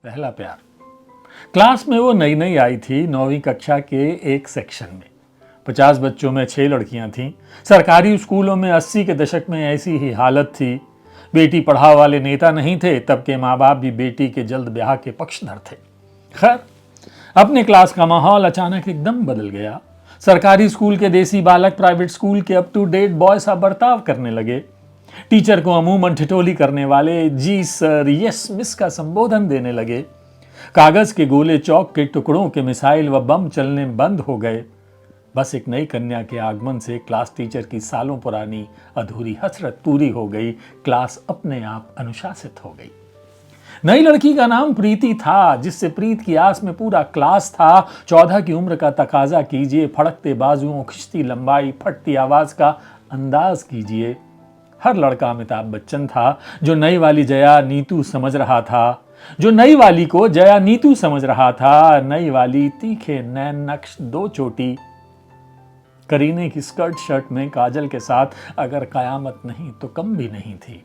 पहला प्यार। क्लास में वो नई नई आई थी, 9वीं कक्षा के एक सेक्शन में। 50 बच्चों में 6 लड़कियां थीं। सरकारी स्कूलों में 80 के दशक में ऐसी ही हालत थी। बेटी पढ़ाओ वाले नेता नहीं थे, तब के माँ बाप भी बेटी के जल्द ब्याह के पक्षधर थे। खैर, अपने क्लास का माहौल अचानक एकदम बदल गया। सरकारी स्कूल के देसी बालक प्राइवेट स्कूल के अप टू डेट बॉय सा बर्ताव करने लगे। टीचर को अमूमन ठिठोली करने वाले जी सर, यस मिस का संबोधन देने लगे। कागज के गोले चौक के टुकड़ों के मिसाइल व बम चलने बंद हो गए। बस एक नई कन्या के आगमन से क्लास टीचर की सालों पुरानी अधूरी हसरत पूरी हो गई। क्लास अपने आप अनुशासित हो गई। नई लड़की का नाम प्रीति था, जिससे प्रीत की आस में पूरा क्लास था। 14 की उम्र का तकाजा कीजिए, फड़कते बाजुओं, खिंचती लंबाई, फटती आवाज का अंदाज कीजिए। हर लड़का अमिताभ बच्चन था, जो नई वाली जया नीतू समझ रहा था। जो नई वाली को जया नीतू समझ रहा था। नई वाली तीखे नैन नक्श, 2 चोटी, करीने की स्कर्ट शर्ट में काजल के साथ अगर कयामत नहीं तो कम भी नहीं थी।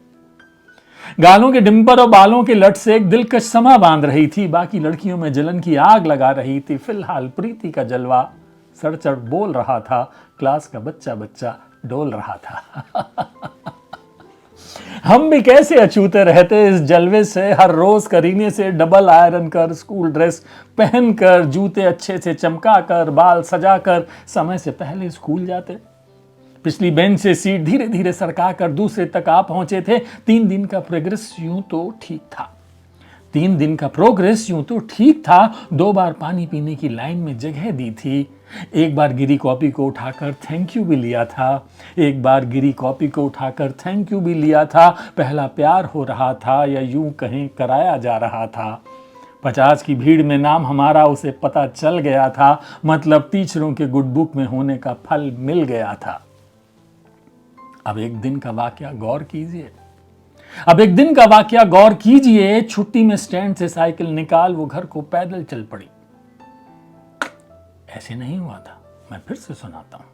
गालों के डिंपर और बालों के लट से एक दिलकश समा बांध रही थी। बाकी लड़कियों में जलन की आग लगा रही थी। फिलहाल प्रीति का जलवा सर चढ़ बोल रहा था। क्लास का बच्चा बच्चा डोल रहा था। हम भी कैसे अछूते रहते इस जलवे से। हर रोज करीने से डबल आयरन कर, स्कूल ड्रेस पहनकर, जूते अच्छे से चमका कर, बाल सजाकर समय से पहले स्कूल जाते। पिछली बेंच से सीट धीरे धीरे सरका कर दूसरे तक आ पहुंचे थे। 3 दिन का प्रोग्रेस यूं तो ठीक था। 3 दिन का प्रोग्रेस यूं तो ठीक था। 2 बार पानी पीने की लाइन में जगह दी थी। एक बार गिरी कॉपी को उठाकर थैंक यू भी लिया था। एक बार गिरी कॉपी को उठाकर थैंक यू भी लिया था। पहला प्यार हो रहा था, या यूं कहीं कराया जा रहा था। 50 की भीड़ में नाम हमारा उसे पता चल गया था। मतलब टीचरों के गुड बुक में होने का फल मिल गया था। अब एक दिन का वाकया गौर कीजिए। छुट्टी में स्टैंड से साइकिल निकाल वो घर को पैदल चल पड़ी। ऐसे नहीं हुआ था। मैं फिर से सुनाता हूं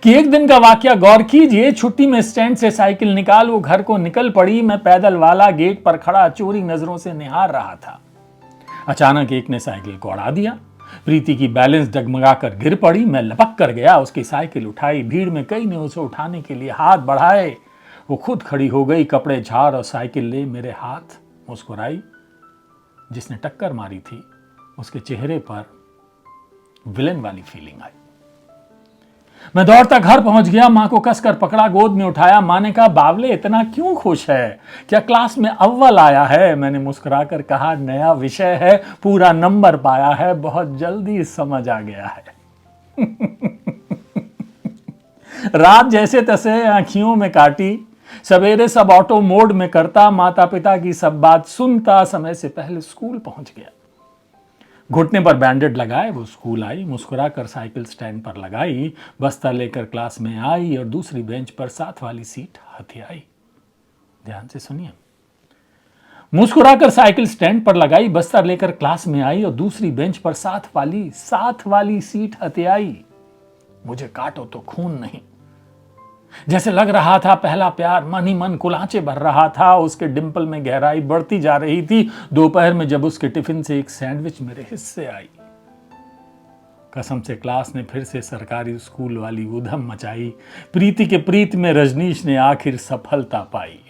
कि एक दिन का वाकया गौर कीजिए। छुट्टी में स्टैंड से साइकिल निकाल वो घर को निकल पड़ी। मैं पैदल वाला गेट पर खड़ा चोरी नजरों से निहार रहा था। अचानक एक ने साइकिल को अड़ा दिया। प्रीति की बैलेंस डगमगा कर गिर पड़ी। मैं लपक कर गया, उसकी साइकिल उठाई। भीड़ में कई ने उसे उठाने के लिए हाथ बढ़ाए। वो खुद खड़ी हो गई, कपड़े झाड़ और साइकिल ले मेरे हाथ मुस्कुराई। जिसने टक्कर मारी थी उसके चेहरे पर विलेन वाली फीलिंग आई। मैं दौड़ता घर पहुंच गया। मां को कसकर पकड़ा, गोद में उठाया। मां ने कहा, बावले इतना क्यों खुश है? क्या क्लास में अव्वल आया है? मैंने मुस्कुराकर कहा, नया विषय है, पूरा नंबर पाया है, बहुत जल्दी समझ आ गया है। रात जैसे तैसे आंखियों में काटी। सवेरे सब ऑटो मोड में करता। माता पिता की सब बात सुनता। समय से पहले स्कूल पहुंच गया। घुटने पर बैंडेड लगाए वो स्कूल आई। मुस्कुराकर साइकिल स्टैंड पर लगाई। बस्ता लेकर क्लास में आई और दूसरी बेंच पर साथ वाली सीट हथियाई। ध्यान से सुनिए। मुस्कुराकर साइकिल स्टैंड पर लगाई, बस्ता लेकर क्लास में आई और दूसरी बेंच पर साथ वाली सीट हथियाई। मुझे काटो तो खून नहीं। जैसे लग रहा था पहला प्यार मन ही मन कुलांचे भर रहा था। उसके डिंपल में गहराई बढ़ती जा रही थी। दोपहर में जब उसके टिफिन से एक सैंडविच मेरे हिस्से आई, कसम से क्लास ने फिर से सरकारी स्कूल वाली उधम मचाई। प्रीति के प्रीत में रजनीश ने आखिर सफलता पाई।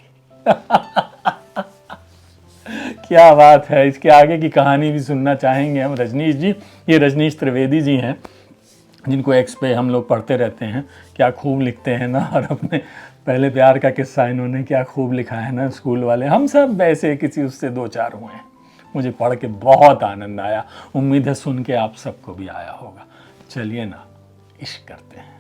क्या बात है। इसके आगे की कहानी भी सुनना चाहेंगे हम रजनीश जी। ये रजनीश त्रिवेदी जी हैं, जिनको एक्स पे हम लोग पढ़ते रहते हैं। क्या खूब लिखते हैं ना। और अपने पहले प्यार का किस्सा इन्होंने क्या खूब लिखा है ना। स्कूल वाले हम सब वैसे किसी उससे 2-4 हुए हैं। मुझे पढ़ के बहुत आनंद आया। उम्मीद है सुन के आप सबको भी आया होगा। चलिए ना, इश्क करते हैं।